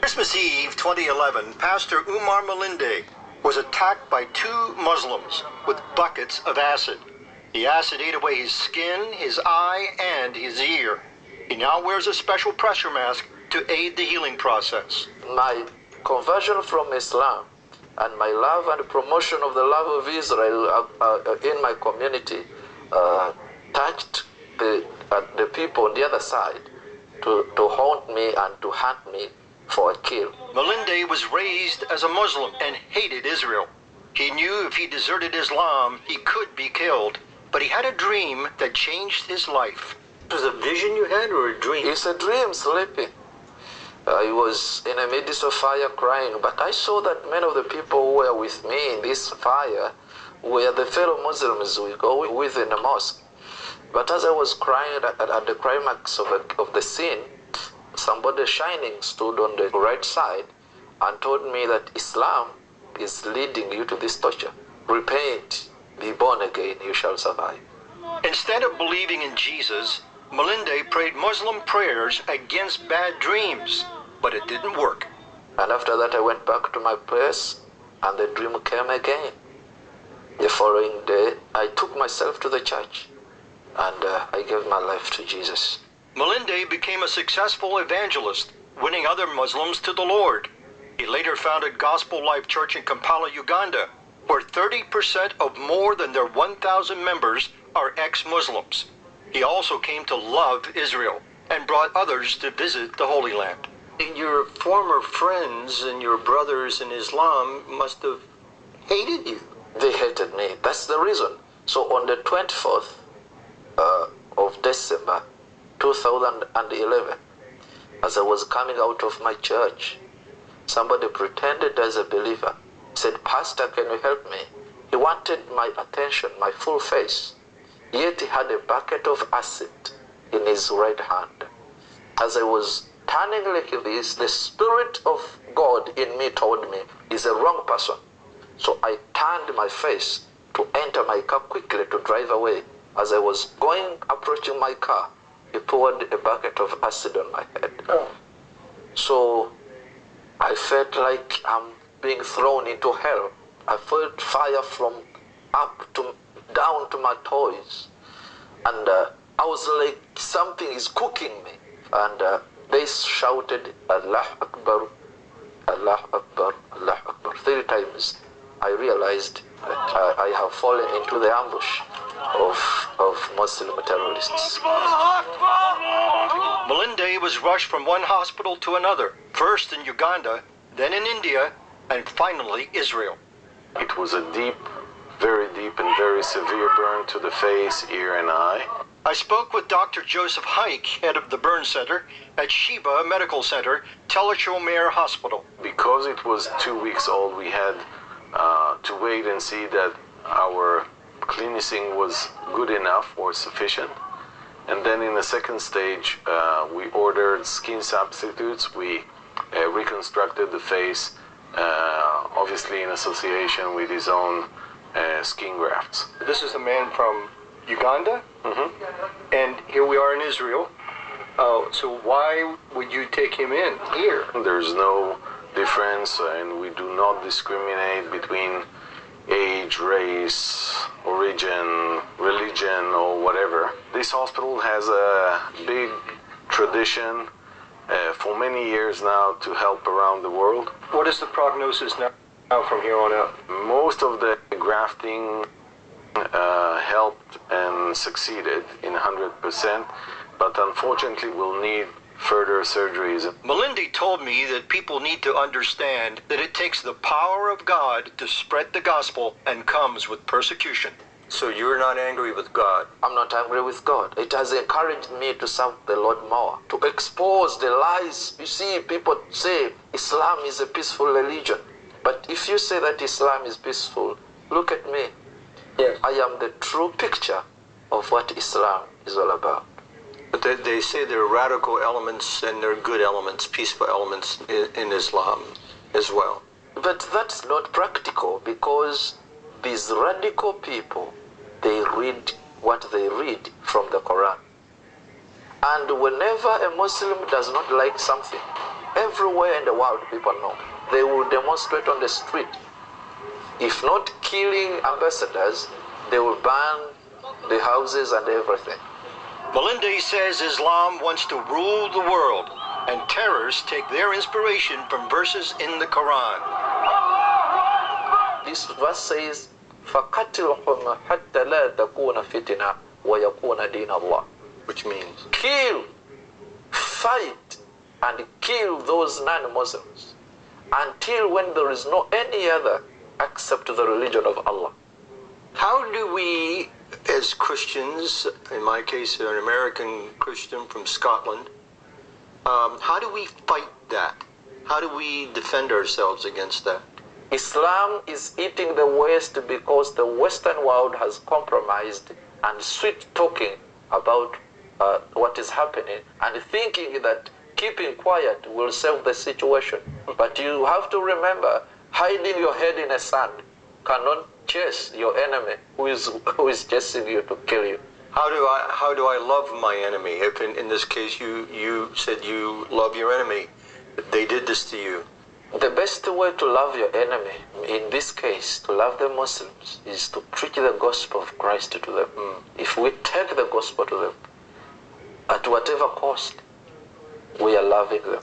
Christmas Eve 2011, Pastor Umar Mulinde was attacked by two Muslims with buckets of acid. The acid ate away his skin, his eye, and his ear. He now wears a special pressure mask to aid the healing process. My conversion from Islam and my love and promotion of the love of Israel in my community touched the people on the other side to haunt me and to hunt me for a kill. Mulinde was raised as a Muslim and hated Israel. He knew if he deserted Islam, he could be killed. But he had a dream that changed his life. It was a vision you had or a dream? It's a dream, sleeping. I was in the midst of fire crying, but I saw that many of the people who were with me in this fire were the fellow Muslims we go with in the mosque. But as I was crying at the climax of the scene, somebody shining stood on the right side and told me that Islam is leading you to this torture. Repent, be born again, you shall survive. Instead of believing in Jesus, Mulinde prayed Muslim prayers against bad dreams, but it didn't work. And after that I went back to my place and the dream came again. The following day I took myself to the church and I gave my life to Jesus. Mulinde became a successful evangelist, winning other Muslims to the Lord. He later founded Gospel Life Church in Kampala, Uganda, where 30% of more than their 1,000 members are ex-Muslims. He also came to love Israel and brought others to visit the Holy Land. Your former friends and your brothers in Islam must have hated you. They hated me. That's the reason. So on the 24th of December 2011, as I was coming out of my church, somebody pretended as a believer, said, "Pastor, can you help me?" He wanted my attention, my full face. Yet he had a bucket of acid in his right hand. As I was turning like this, the Spirit of God in me told me, "He's a wrong person." So I turned my face to enter my car quickly to drive away. As I was approaching my car, he poured a bucket of acid on my head. So I felt like I'm being thrown into hell. I felt fire from up to down to my toes. And I was like, something is cooking me. And they shouted, "Allah Akbar, Allah Akbar, Allah Akbar," 3 times. I realized that I have fallen into the ambush of Muslim terrorists. Mulinde was rushed from one hospital to another, first in Uganda, then in India, and finally Israel. It was a deep, very deep and very severe burn to the face, ear, and eye. I spoke with Dr. Joseph Hike, head of the burn center at Sheba Medical Center, Telachomere Hospital. Because it was 2 weeks old, we had to wait and see that our cleansing was good enough or sufficient. And then in the second stage, we ordered skin substitutes. We reconstructed the face, obviously in association with his own skin grafts. This is a man from Uganda, and here we are in Israel. So why would you take him in here? There's no difference, and we do not discriminate between age, race, origin, religion, or whatever. This hospital has a big tradition for many years now to help around the world. What is the prognosis now from here on out? Most of the grafting helped and succeeded in 100%, but unfortunately we'll need further surgeries. Mulinde told me that people need to understand that it takes the power of God to spread the gospel and comes with persecution. So you're not angry with God? I'm not angry with God. It has encouraged me to serve the Lord more, to expose the lies. You see, people say Islam is a peaceful religion. But if you say that Islam is peaceful, look at me. Yes. I am the true picture of what Islam is all about. But they say there are radical elements and there are good elements, peaceful elements in Islam as well. But that's not practical, because these radical people, they read what they read from the Quran. And whenever a Muslim does not like something, Everywhere in the world, people know. They will demonstrate on the street. If not killing ambassadors, they will burn the houses and everything. Mulinde says Islam wants to rule the world, and terrorists take their inspiration from verses in the Quran. This verse says, فَقَتِلْهُمْ حَتَّى لَا تَكُونَ فِتْنَةٌ وَيَكُونَ دِينَ اللَّهِ. Which means? Kill, fight, and kill those non-Muslims until when there is no any other except the religion of Allah. How do we, as Christians, in my case, an American Christian from Scotland, how do we fight that? How do we defend ourselves against that? Islam is eating the West because the Western world has compromised and sweet-talking about what is happening and thinking that keeping quiet will save the situation. But you have to remember, hiding your head in the sand cannot chase your enemy who is chasing you to kill you. How do I love my enemy? If in this case you said you love your enemy, they did this to you. The best way to love your enemy, in this case, to love the Muslims, is to preach the gospel of Christ to them. If we take the gospel to them, at whatever cost, we are loving them.